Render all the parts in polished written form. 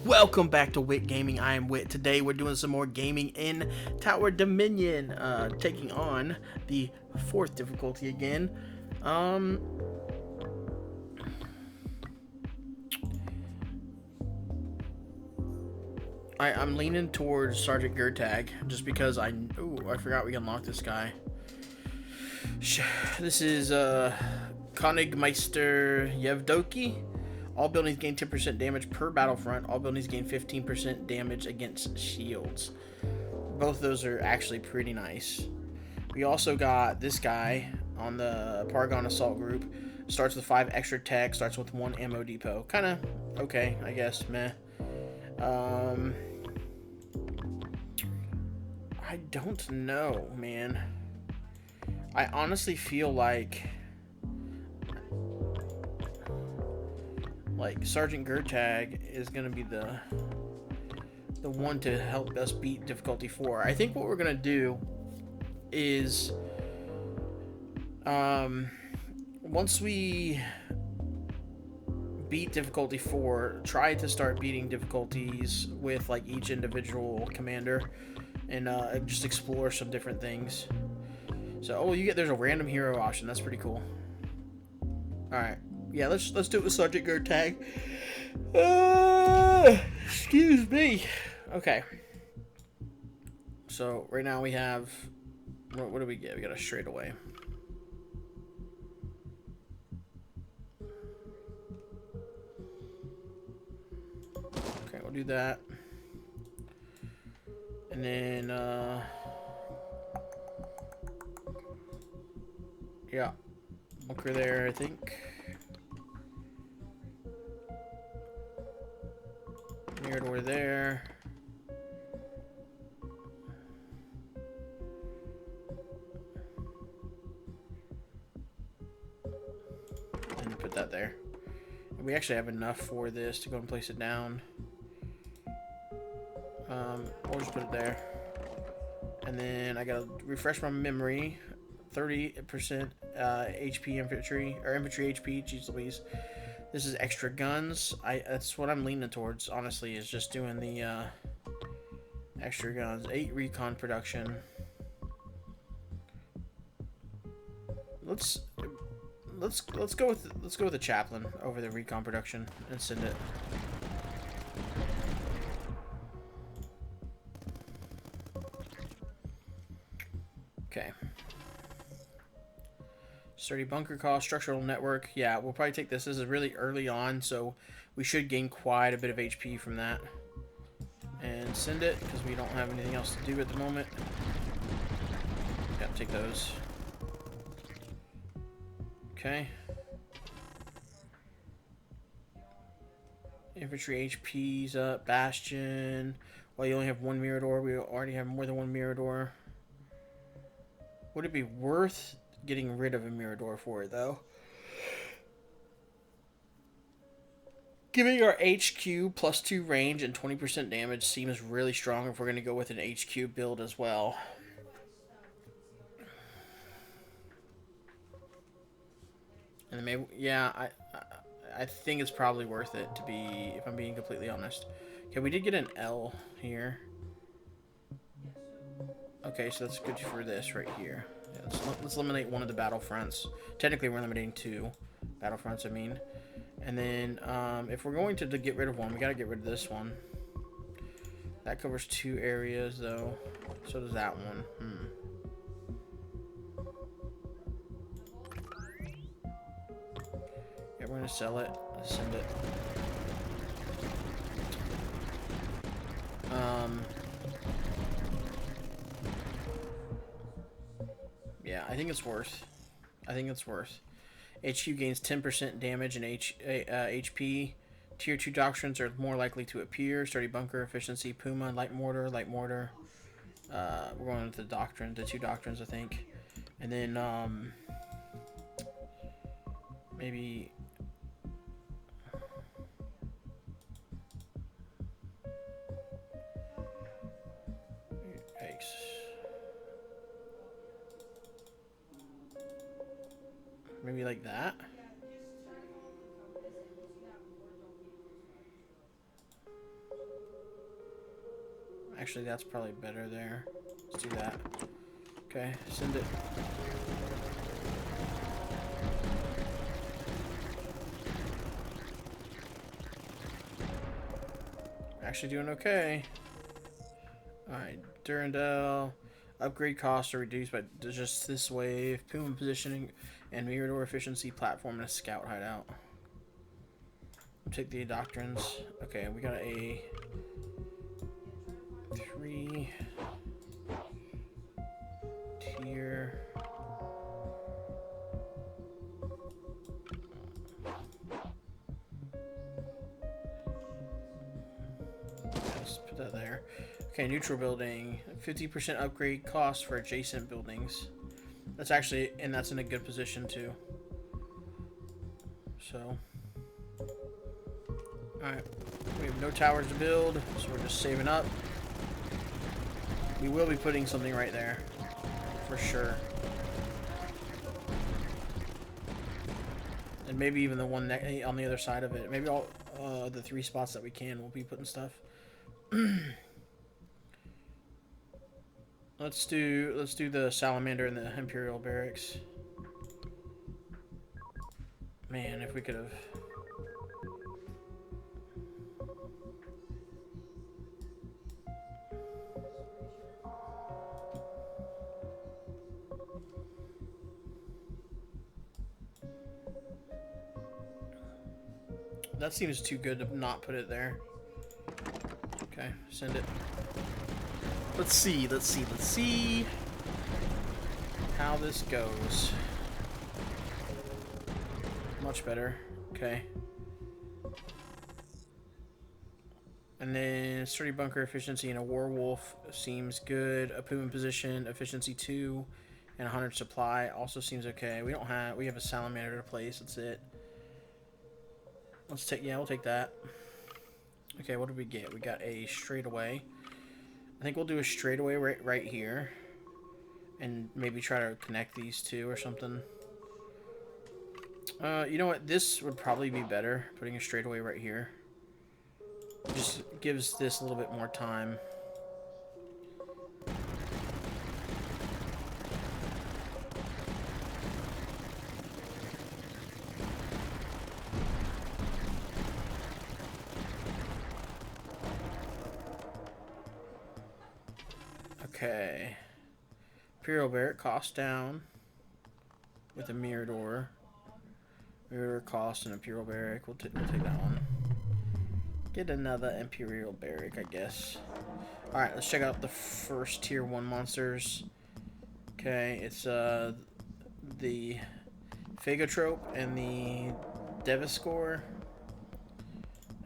Welcome back to Wit Gaming. I am Wit. Today we're doing some more gaming in Tower Dominion, taking on the 4th difficulty again. I'm leaning towards Sergeant Gurtag just because I forgot we unlocked this guy. This is Konigmeister Yevdoki. All buildings gain 10% damage per battlefront. All buildings gain 15% damage against shields. Both of those are actually pretty nice. We also got this guy on the Paragon Assault group. Starts with 5 extra tech. Starts with 1 ammo depot. Kind of okay, I guess. Meh. I don't know, man. I honestly feel like Sergeant Gurtag is gonna be the one to help us beat difficulty 4. I think what we're gonna do is once we beat difficulty 4, try to start beating difficulties with like each individual commander and just explore some different things. So there's a random hero option. That's pretty cool. All right. Yeah, let's do it with Sergeant Gurtag. Excuse me. Okay. So right now we have what do we get? We got a straightaway. Okay, we'll do that. And then yeah, bunker there, I think. Mirador there. And put that there. And we actually have enough for this to go and place it down. We'll just put it there. And then I gotta refresh my memory. 30% HP infantry, or infantry HP, jeez Louise. This is extra guns. That's what I'm leaning towards, honestly, is just doing the extra guns. 8 recon production. Let's go with the chaplain over the recon production and send it. Okay. Sturdy bunker cost, structural network. Yeah, we'll probably take this. This is really early on, so we should gain quite a bit of HP from that. And send it, because we don't have anything else to do at the moment. Gotta take those. Okay. Infantry HP's up. Bastion. Well, you only have 1 Mirador. We already have more than 1 Mirador. Would it be worth getting rid of a Mirador for it, though? Giving our HQ plus 2 range and 20% damage seems really strong if we're going to go with an HQ build as well. And maybe, yeah, I think it's probably worth it, to be, if I'm being completely honest. Okay, we did get an L here. Okay, so that's good for this right here. Yeah, let's eliminate one of the battlefronts. Technically, we're eliminating 2 battlefronts, I mean. And then, if we're going to get rid of one, we gotta get rid of this one. That covers 2 areas, though. So does that one. Yeah, we're gonna sell it. Send it. Yeah, I think it's worth. HQ gains 10% damage and HP. Tier 2 doctrines are more likely to appear. Sturdy bunker, efficiency, Puma, light mortar. We're going with the 2 doctrines, I think. And then, maybe... Yikes. Maybe like that. Actually, that's probably better there. Let's do that. Okay, send it. Actually doing okay. Alright, Durandal. Upgrade costs are reduced by just this wave. Puma positioning and mirror door efficiency, platform, and a scout hideout. Take the doctrines. Okay, we got a 3 tier. Let's put that there. Okay, neutral building. 50% upgrade cost for adjacent buildings. That's actually, and that's in a good position too. So, alright. We have no towers to build, so we're just saving up. We will be putting something right there. For sure. And maybe even the one on the other side of it. Maybe all the 3 spots that we can, we'll be putting stuff. Let's do the salamander and the imperial barracks. Man, if we could have. That seems too good to not put it there. Okay, send it. Let's see how this goes. Much better. Okay. And then sturdy bunker efficiency and a werewolf seems good. A Puma position efficiency 2 and 100 supply also seems okay. We have a salamander to place. That's it. Let's take, yeah, we'll take that. Okay, what did we get? We got a straightaway. I think we'll do a straightaway right here. And maybe try to connect these two or something. You know what? This would probably be better, putting a straightaway right here. Just gives this a little bit more time. Okay. Imperial Barrack cost down with a mirror door. Mirror cost and Imperial Barrack. We'll take that one. Get another Imperial Barrack, I guess. Alright, let's check out the first tier 1 monsters. Okay, it's the Phagotrope and the Deviscore.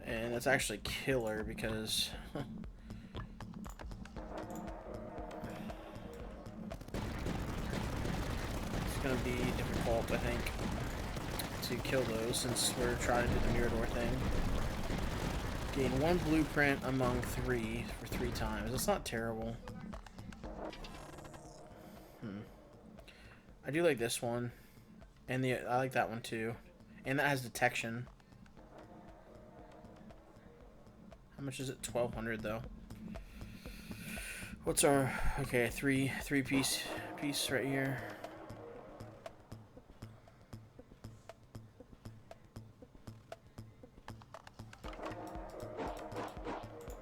And that's actually killer because it's gonna be difficult, I think, to kill those since we're trying to do the mirror door thing. Gain 1 blueprint among 3 for 3 times. That's not terrible. I do like this one, and I like that one too, and that has detection. How much is it? 1,200 though. What's our three piece right here?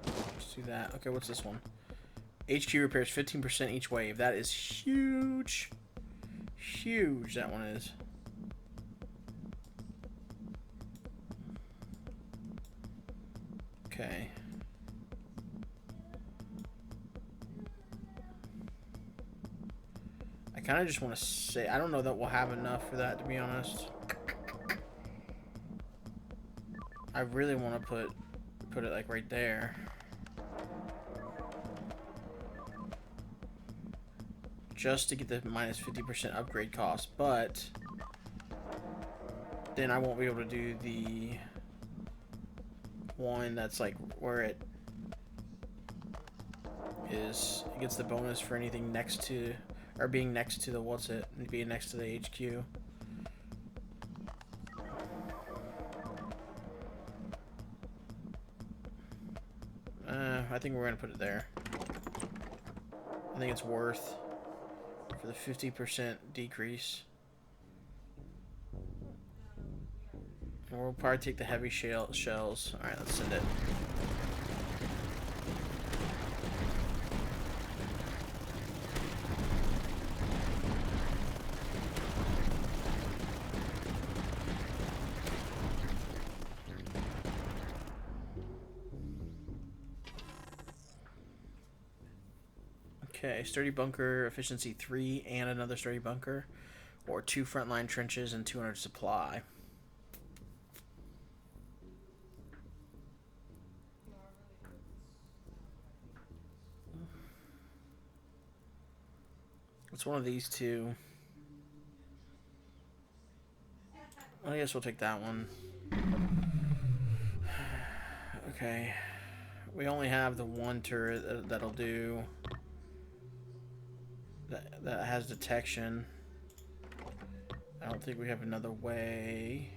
Let's do that. Okay, what's this one? HQ repairs 15% each wave. That is huge. Huge, that one is. Okay. I kind of just want to say, I don't know that we'll have enough for that, to be honest. I really want to put it like right there. Just to get the minus 50% upgrade cost, but then I won't be able to do the one that's like where it gets the bonus for anything next to, or being next to the, being next to the HQ. I think we're gonna put it there. I think it's worth for the 50% decrease. And we'll probably take the heavy shells. Alright, let's send it. Okay, sturdy bunker, efficiency 3, and another sturdy bunker, or 2 frontline trenches and 200 supply. It's one of these two. I guess we'll take that one. Okay, we only have the one turret that'll do. That has detection. I don't think we have another way.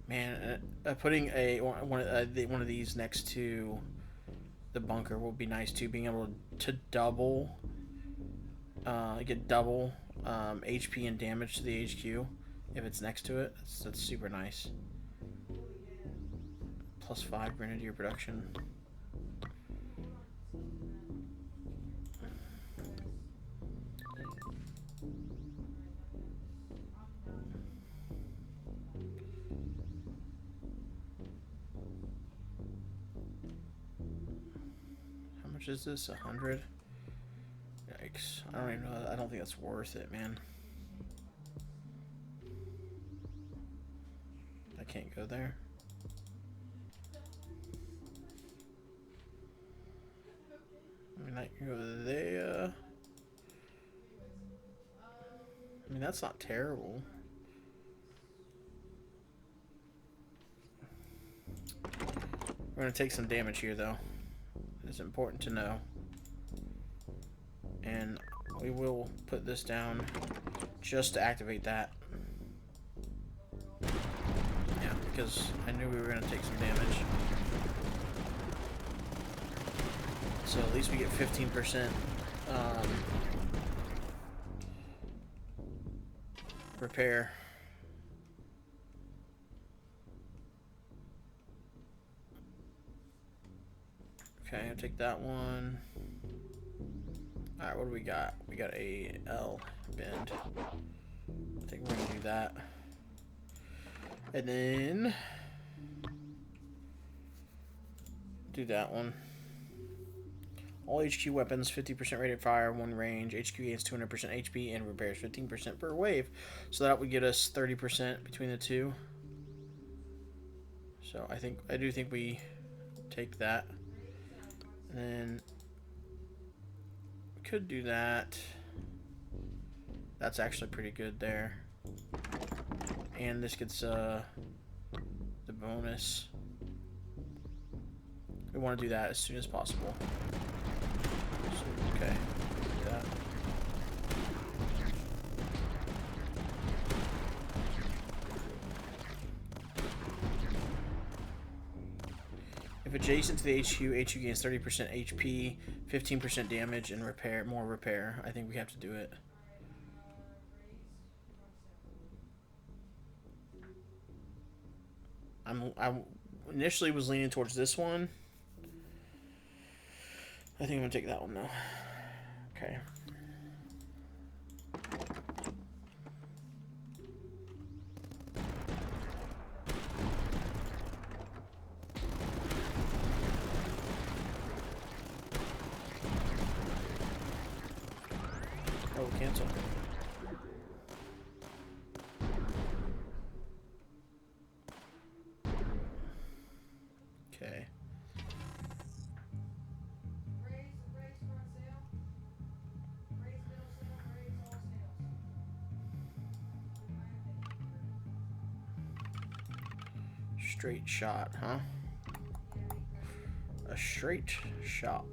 Man, putting one of these next to the bunker will be nice too. Being able to double, get double HP and damage to the HQ if it's next to it. That's super nice. +5 grenadier production. How much is this? 100? Yikes. I don't even know. I don't think that's worth it, man. I can't go there. I mean, I can go there. I mean, that's not terrible. We're going to take some damage here, though. It's important to know. And we will put this down just to activate that. Yeah, because I knew we were going to take some damage. So at least we get 15% repair. Okay, I'll take that one. Alright, what do we got? We got a L bend. I think we're gonna do that. And then do that one. All HQ weapons, 50% rate of fire, 1 range. HQ gains 200% HP and repairs 15% per wave. So that would get us 30% between the two. So I do think we take that. And then we could do that. That's actually pretty good there. And this gets the bonus. We want to do that as soon as possible. So, okay, do that. If adjacent to the HQ gains 30% HP, 15% damage, and more repair. I think we have to do it. I initially was leaning towards this one. I think I'm gonna take that one now. Okay. Oh, cancel. Okay. Straight shot, huh? A straight shot.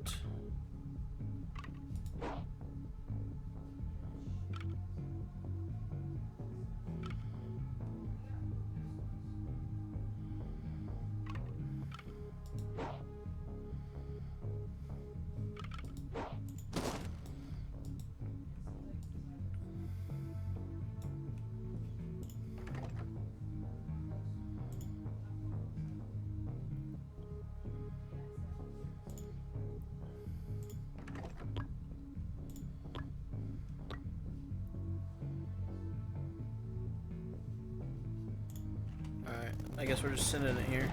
I guess we're just sending it here.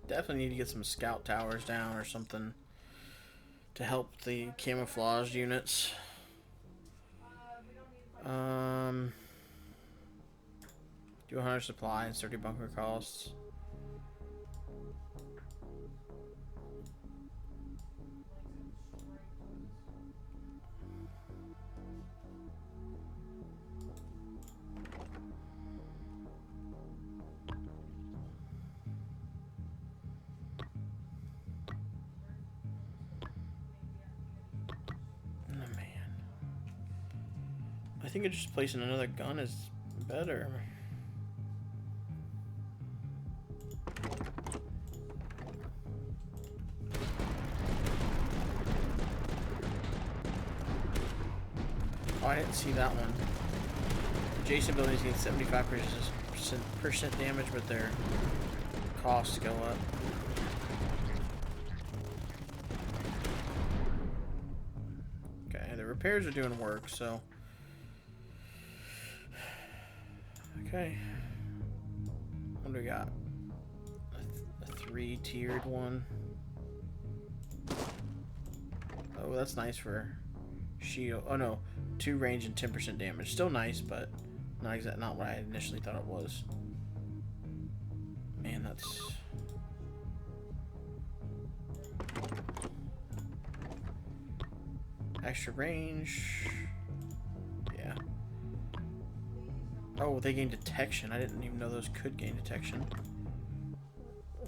Definitely need to get some scout towers down or something to help the camouflaged units. Do 100 supply and 30 bunker costs. I think just placing another gun is better. Oh, I didn't see that one. Adjacent buildings get 75% damage, but their costs go up. Okay, the repairs are doing work, so... Okay. What do we got? A 3-tiered one. Oh, that's nice for shield. Oh no, 2 range and 10% damage. Still nice, but not what I initially thought it was. Man, that's... Extra range. Yeah. Oh, they gain detection. I didn't even know those could gain detection.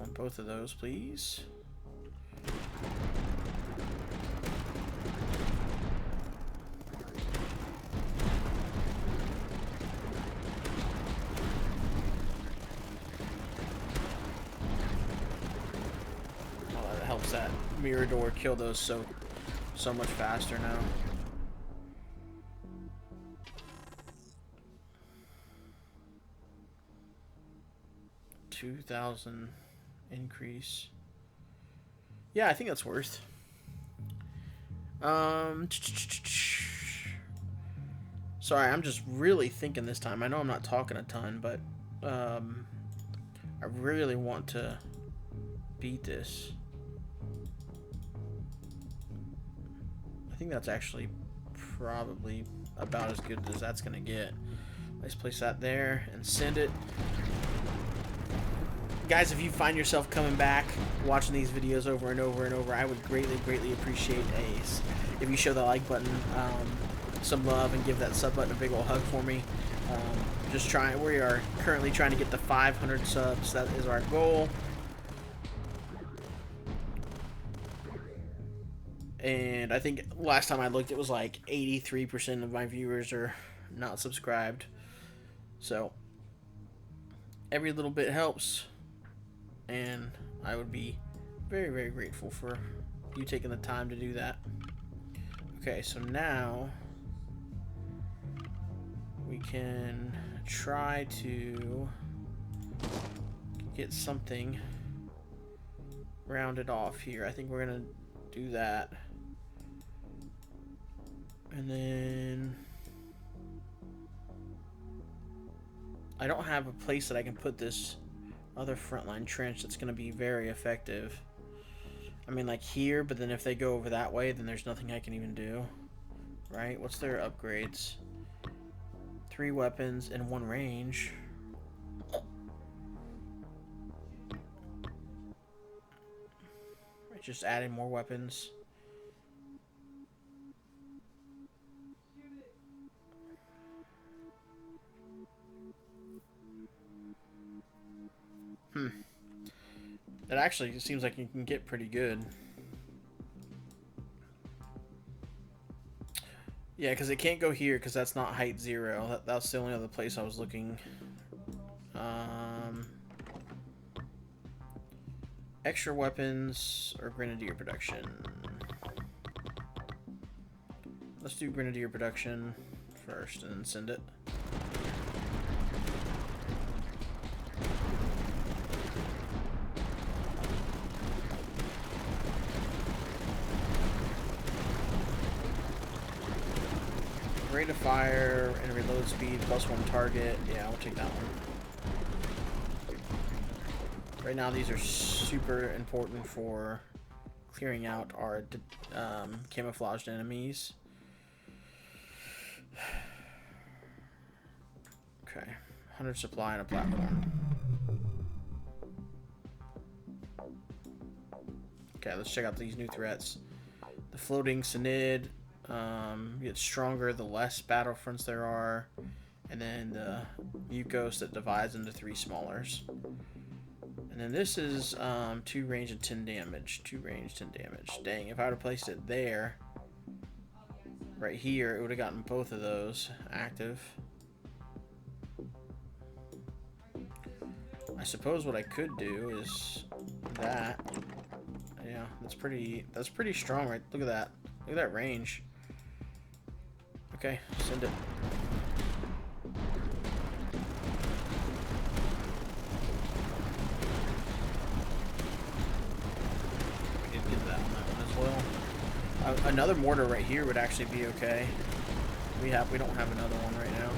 On both of those, please. Oh, that helps that mirror door kill those so much faster now. 2,000 increase. Yeah, I think that's worth. Sorry, I'm just really thinking this time. I know I'm not talking a ton, but I really want to beat this. I think that's actually probably about as good as that's gonna get. Let's place that there and send it. Guys, if you find yourself coming back, watching these videos over and over and over, I would greatly appreciate if you show the like button some love and give that sub button a big old hug for me. We are currently trying to get to 500 subs. That is our goal. And I think last time I looked, it was like 83% of my viewers are not subscribed. So every little bit helps. And I would be very grateful for you taking the time to do that. Okay, so now we can try to get something rounded off here. I think we're gonna do that. And then I don't have a place that I can put this other frontline trench that's going to be very effective. I mean, like here, but then if they go over that way, then there's nothing I can even do. Right? What's their upgrades? 3 weapons and 1 range. Just adding more weapons. It actually seems like you can get pretty good. Yeah, because it can't go here because that's not height 0. That's the only other place I was looking. Extra weapons or grenadier production. Let's do grenadier production first and then send it. Rate of fire and reload speed +1 target. Yeah, I'll take that one. Right now, these are super important for clearing out our camouflaged enemies. Okay, 100 supply and a platform. Okay, let's check out these new threats. The floating Synid gets stronger the less battlefronts there are. And then the Mucos that divides into 3 smallers. And then this is 2 range and 10 damage. 2 range, 10 damage. Dang, if I would have placed it there, right here, it would have gotten both of those active. I suppose what I could do is that. Yeah, that's pretty strong, right? Look at that. Look at that range. Okay, send it. We did get that on that one as well. Another mortar right here would actually be okay. We don't have another one right now.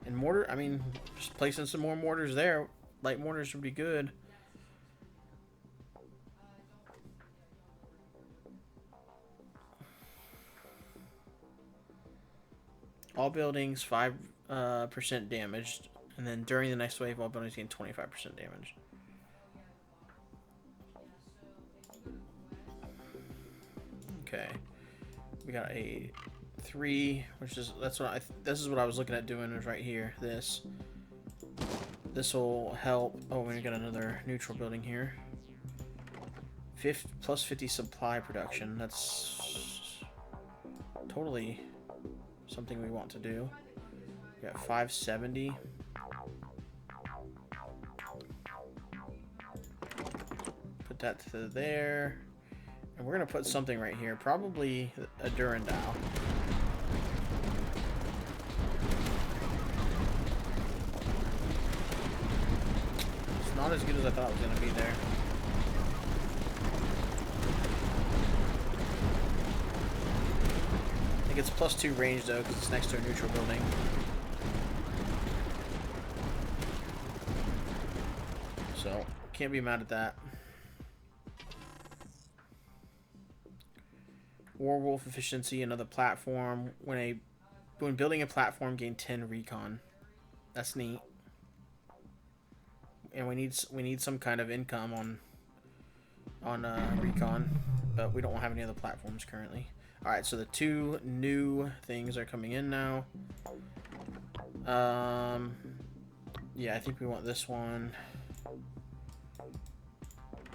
And mortar, I mean, just placing some more mortars there. Light mortars would be good. All buildings 5% damaged, and then during the next wave, all buildings gain 25% damage. Okay, we got a 3, which is this is what I was looking at doing, is right here. This will help. Oh, we got another neutral building here. Plus 50 supply production. That's totally something we want to do. We got 570. Put that to there. And we're going to put something right here. Probably a Durandal. It's not as good as I thought it was going to be there. I think it's +2 range though, because it's next to a neutral building. So, can't be mad at that. Warwolf efficiency, another platform. When building a platform, gain 10 recon. That's neat. And we need some kind of income on recon, but we don't have any other platforms currently. All right, so the 2 new things are coming in now. Yeah, I think we want this one.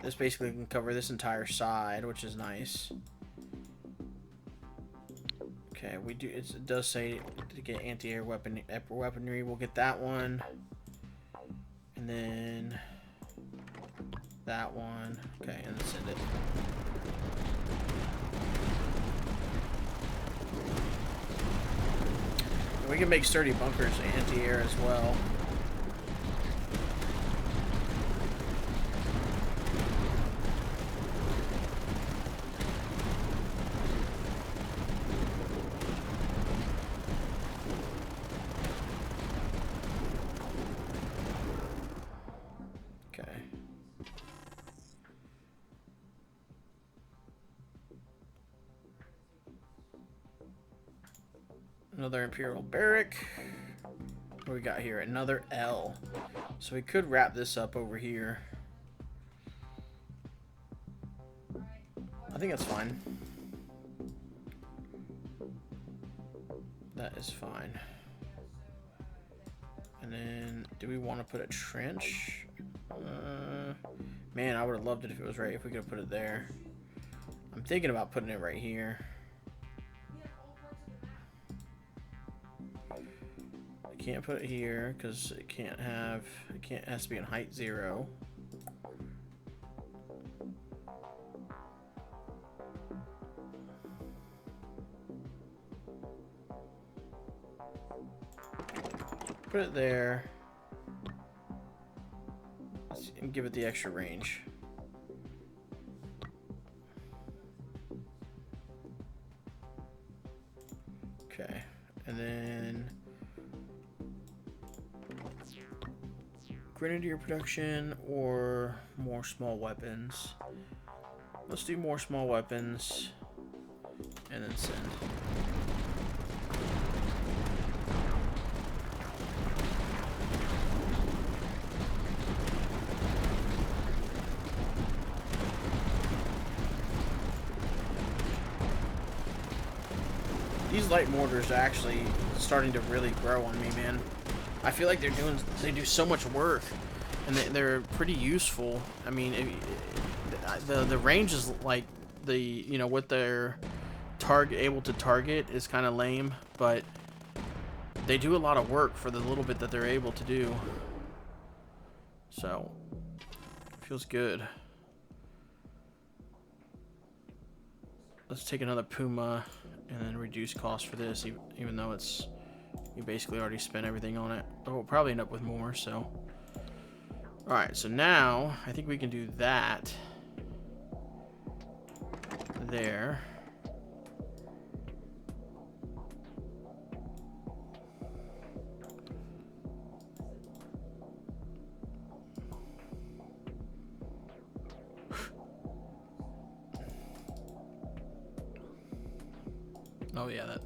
This basically can cover this entire side, which is nice. Okay, it does say to get anti-air weaponry. We'll get that one, and then that one. Okay, and then send it. And we can make sturdy bunkers anti-air as well. Another Imperial Barrack. What do we got here? Another L. So we could wrap this up over here. I think that's fine. That is fine. And then, do we want to put a trench? Man, I would have loved it if it was right, if we could have put it there. I'm thinking about putting it right here. Can't put it here because it has to be in height 0. Put it there and give it the extra range. And then grenadier production or more small weapons. Let's do more small weapons and then send. These light mortars are actually starting to really grow on me, man. I feel like they do so much work, and they're pretty useful. I mean, the range is like what they're able to target is kind of lame, but they do a lot of work for the little bit that they're able to do. So, feels good. Let's take another Puma and then reduce cost for this, even though we basically already spent everything on it. But we'll probably end up with more, so. Alright, so now I think we can do that there. Oh yeah,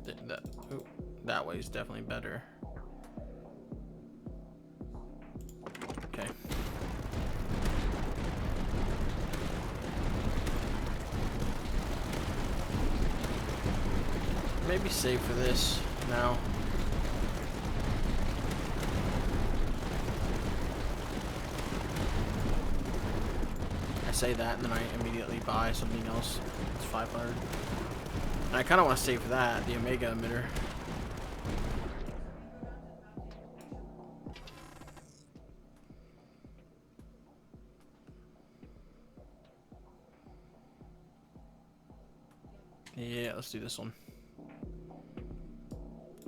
that way is definitely better. Okay. Maybe save for this now. I say that and then I immediately buy something else. It's 500. And I kind of want to save for that, the Omega emitter. Yeah, let's do this one.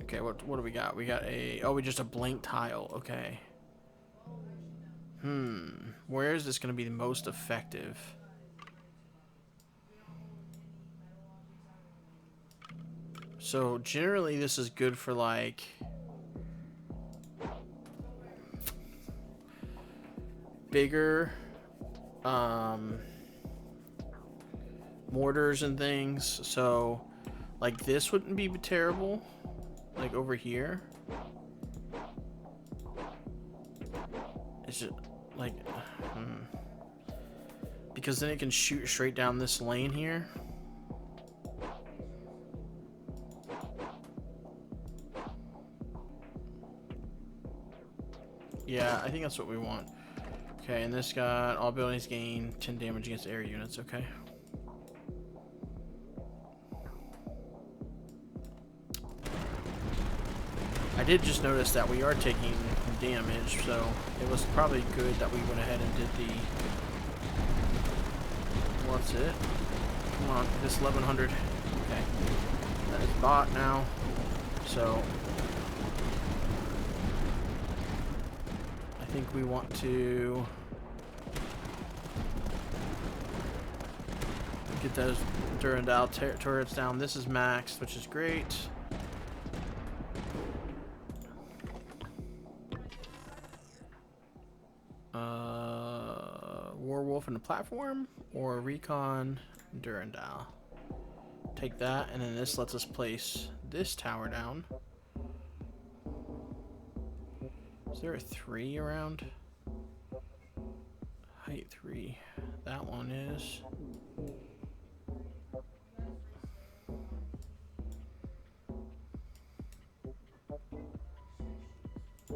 Okay, what do we got? We got we just a blank tile. Okay. Where is this going to be the most effective? So generally this is good for like bigger mortars and things. So like this wouldn't be terrible, like over here. It's just like because then it can shoot straight down this lane here. Yeah, I think that's what we want. Okay, and this got all buildings gain 10 damage against air units. Okay. I did just notice that we are taking damage, so it was probably good that we went ahead and did the... What's it? Come on, this 1100. Okay. That is bought now. So... I think we want to get those Durandal turrets down. This is maxed, which is great. Warwolf in the platform or Recon Durandal. Take that, and then this lets us place this tower down. Is there a 3 around? Height 3. That one is.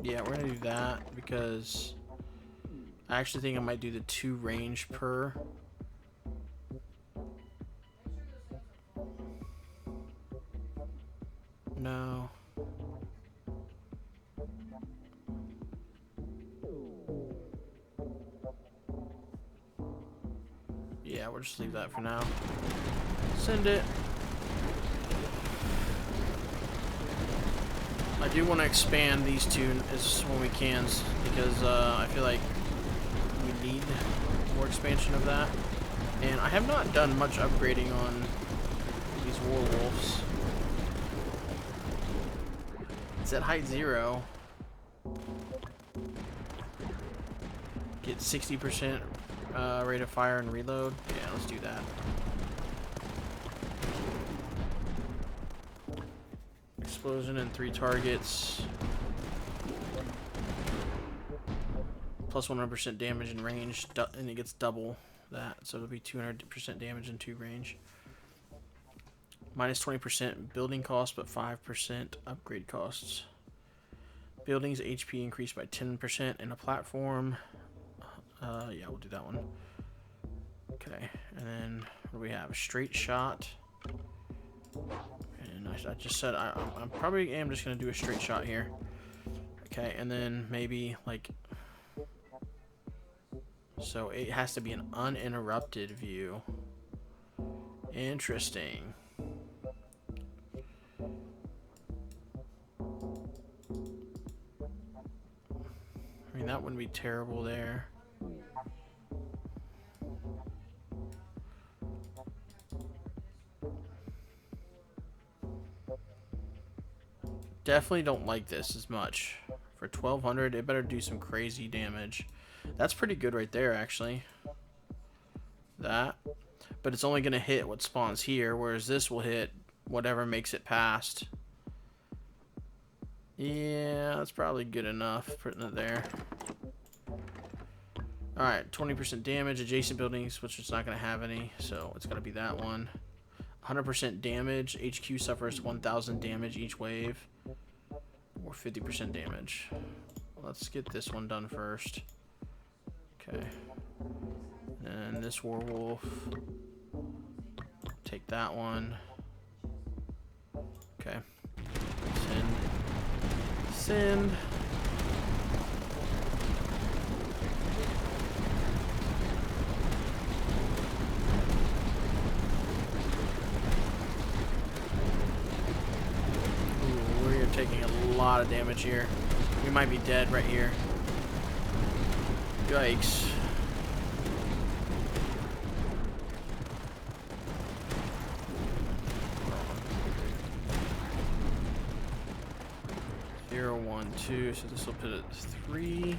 Yeah, we're gonna do that because I actually think I might do the 2 range per. No. Yeah, we'll just leave that for now. Send it. I do want to expand these two when we can, because I feel like we need more expansion of that. And I have not done much upgrading on these Warwolves. It's at height 0. Get 60% rate of fire and reload. Yeah, let's do that. Explosion in 3 targets. Plus 100% damage in range, and it gets double that, so it'll be 200% damage in 2 range. Minus 20% building cost, but 5% upgrade costs. Buildings HP increased by 10% in a platform. Yeah, we'll do that one. Okay, and then what do we have? A straight shot. And I just said I'm probably am just gonna do a straight shot here. Okay, and then maybe like, so it has to be an uninterrupted view. Interesting. I mean, that wouldn't be terrible there. Definitely don't like this as much. For 1200, it better do some crazy damage. That's pretty good right there, actually. That. But it's only going to hit what spawns here, whereas this will hit whatever makes it past. Yeah, that's probably good enough, putting it there. Alright, 20% damage, adjacent buildings, which it's not going to have any, so it's going to be that one. 100% damage, HQ suffers 1000 damage each wave. Or 50% damage. Let's get this one done first. Okay. And this werewolf. Take that one. Okay. Send. Send. Ooh, we're taking a lot of damage here. We might be dead right here. Yikes. Zero, 1, 2. So this will put it 3.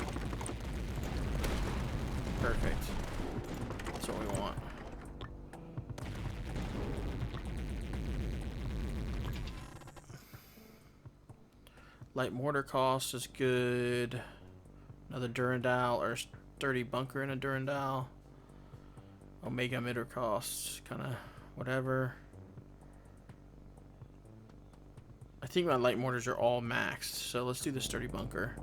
Perfect. That's what we want. Light mortar cost is good. Another Durandal or sturdy bunker in a Durandal. Omega emitter costs kind of whatever. I think my light mortars are all maxed, so let's do the sturdy bunker.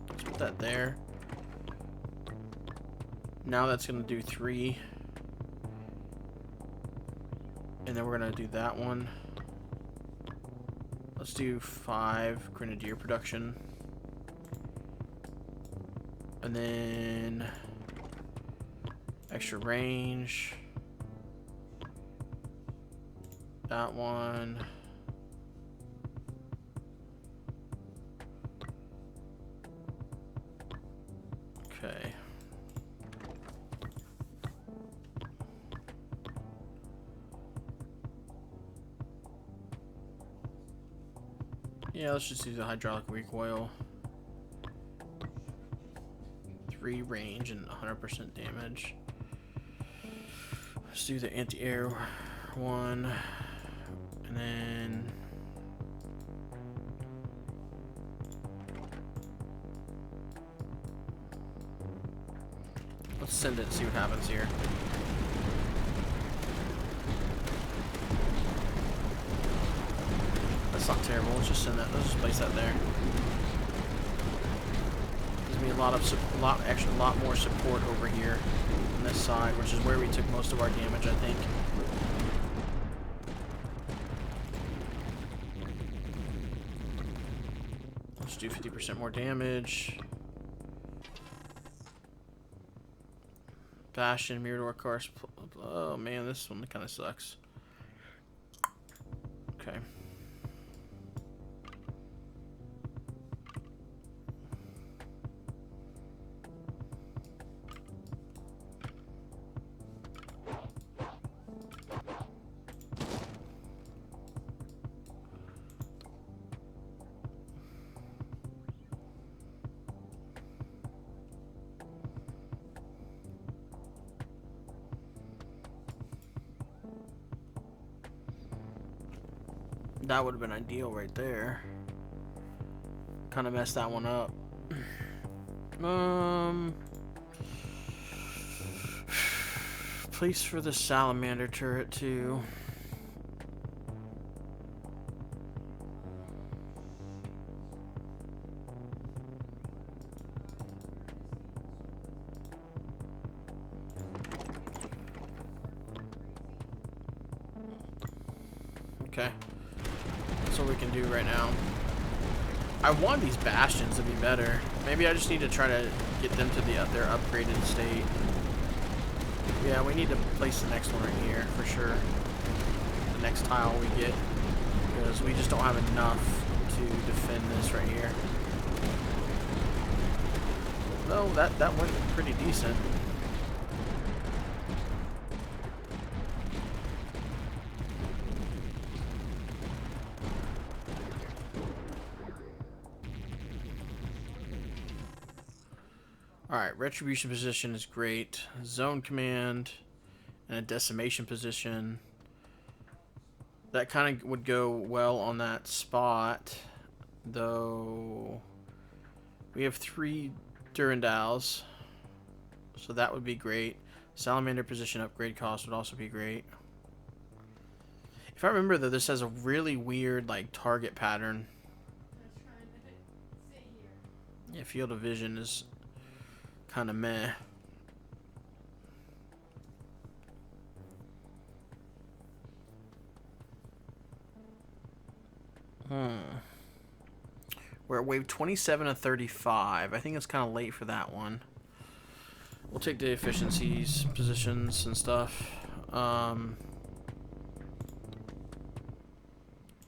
Let's put that there. Now that's going to do 3. And then we're going to do that one. Let's do 5 grenadier production. And then extra range. That one. Okay. Yeah, let's just use the hydraulic recoil. 3 range and 100% damage. Let's do the anti-air one. And then let's send it and see what happens here. That's not terrible. Let's just send that. Let's just place that there. Gives me a lot more support over here on this side, which is where we took most of our damage, I think. Let's do 50% more damage. Bastion, Mirador, Cars. Oh man, this one kind of sucks. Okay. That would have been ideal right there. Kind of messed that one up. Place for the salamander turret too. Okay, that's what we can do right now. I want these bastions to be better. Maybe I just need to try to get them to their upgraded state. Yeah, we need to place the next one right here for sure. The next tile we get, because we just don't have enough to defend this right here. No, that went pretty decent. Alright, retribution position is great. Zone command and a decimation position. That kind of would go well on that spot, though we have 3 Durandals, so that would be great. Salamander position upgrade cost would also be great. If I remember though, this has a really weird like target pattern. Yeah, field of vision is kind of meh. We're at wave 27 of 35. I think it's kind of late for that one. We'll take the efficiencies, positions, and stuff.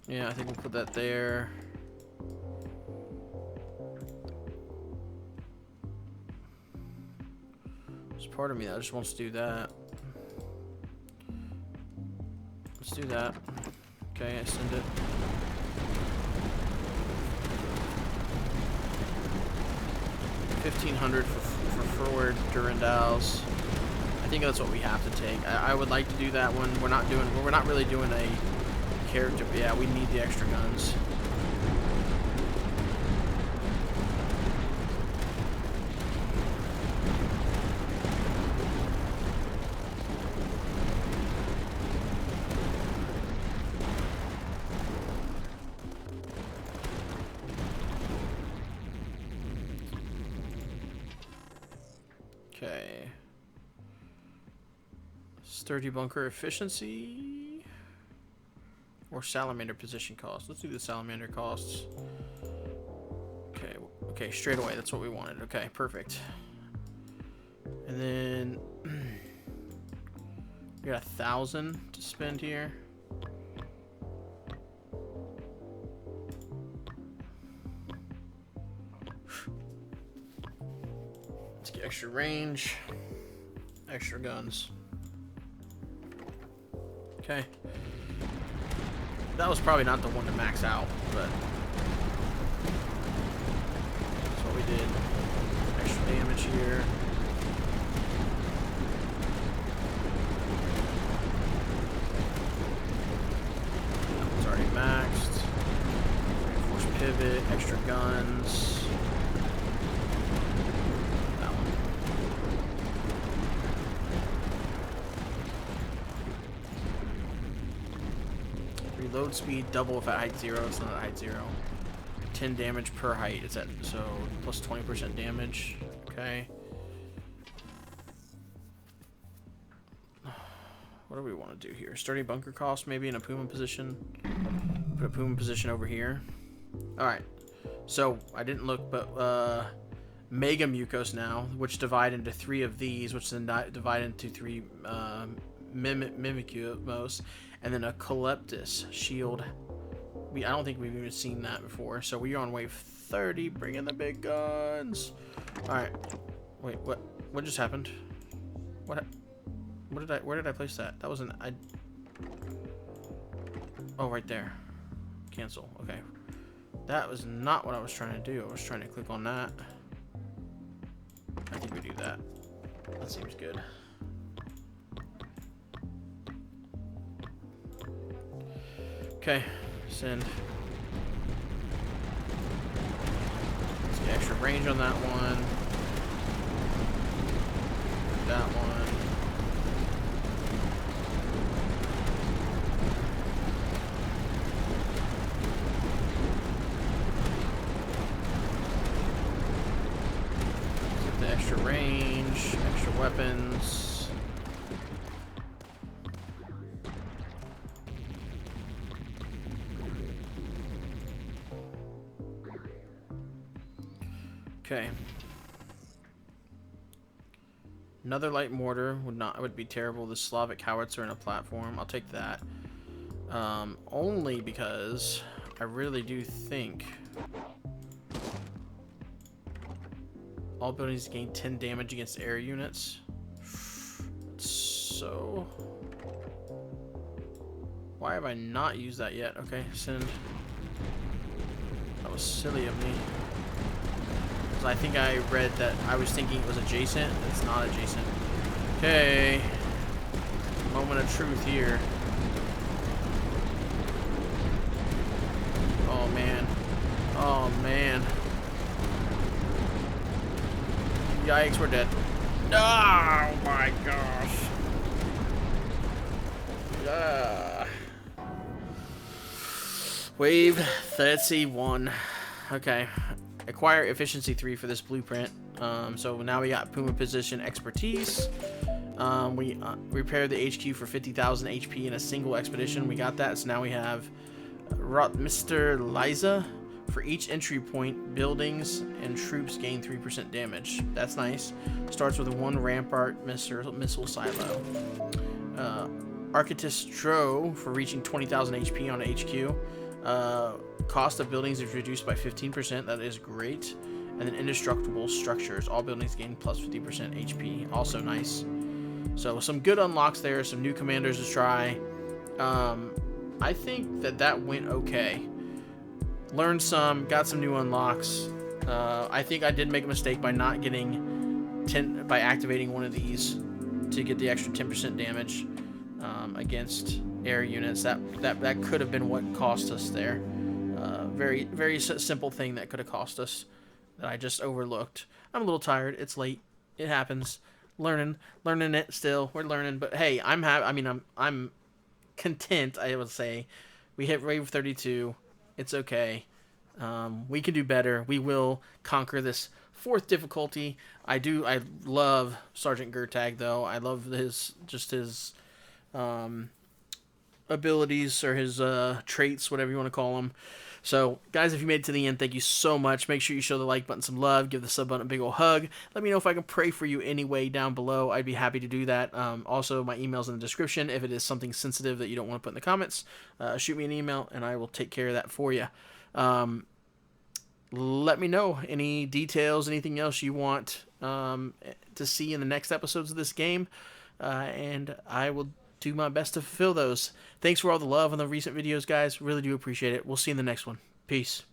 Yeah, I think we'll put that there. There's part of me that just wants to do that. Let's do that. Okay, I send it. $1,500 for forward Durandals. I think that's what we have to take. I would like to do that one. We're not really doing a character. But yeah, we need the extra guns. Okay. Sturdy bunker efficiency or salamander position cost. Let's do the salamander costs. Okay, okay, straight away. That's what we wanted. Okay, perfect. And then we got 1,000 to spend here. Let's get extra range, extra guns. Okay. That was probably not the one to max out, but that's what we did. Extra damage here. It's already maxed. Reinforced pivot, extra guns. That one. Reload speed, double if at height 0. It's not at height 0. 10 damage per height. It's at, so plus 20% damage. Okay. What do we want to do here? Sturdy bunker cost, maybe in a Puma position. Put a Puma position over here. Alright. So, I didn't look, but Mega Mucos now, which divide into 3 of these, which then divide into 3 Mimikyu, and then a Calyptus shield. I don't think we've even seen that before. So we are on wave 30, bringing the big guns. All right. Wait, what just happened? Where did I place that? That wasn't oh, right there. Cancel. Okay. That was not what I was trying to do. I was trying to click on that. I think we do that. That seems good. Okay, Send. Let's get extra range on that one. That one. Get the extra range, extra weapons. Okay. Another light mortar would be terrible. The Slavic howitzer in a platform. I'll take that. Only because I really do think all buildings gain 10 damage against air units. So why have I not used that yet? Okay, send. That was silly of me. I think I read that I was thinking it was adjacent. It's not adjacent. Okay. Moment of truth here. Oh, man. Oh, man. Yikes, we're dead. Oh, my gosh. Wave 31. Okay. Acquire efficiency 3 for this blueprint. So now we got Puma position expertise. We repaired the HQ for 50,000 HP in a single expedition. We got that. So now we have Mr. Liza. For each entry point, buildings and troops gain 3% damage. That's nice. Starts with a 1 Rampart missile silo. Architectro for reaching 20,000 HP on HQ. Cost of buildings is reduced by 15%. That is great. And then indestructible structures. All buildings gain plus 50% HP. Also nice. So some good unlocks there. Some new commanders to try. I think that went okay. Learned some. Got some new unlocks. I think I did make a mistake by not getting by activating one of these to get the extra 10% damage against air units. That could have been what cost us there. Very simple thing that could have cost us that I just overlooked. I'm a little tired. It's late. It happens. Learning it still. We're learning, but hey, I'm content. I would say we hit wave 32. It's okay. We can do better. We will conquer this 4th difficulty. I love Sergeant Gurtag though. I love his abilities or his traits, whatever you want to call them. So, guys, if you made it to the end, thank you so much. Make sure you show the like button some love. Give the sub button a big ol' hug. Let me know if I can pray for you anyway down below. I'd be happy to do that. Also, my email's in the description. If it is something sensitive that you don't want to put in the comments, shoot me an email, and I will take care of that for you. Let me know any details, anything else you want to see in the next episodes of this game, and I will do my best to fulfill those. Thanks for all the love on the recent videos, guys. Really do appreciate it. We'll see you in the next one. Peace.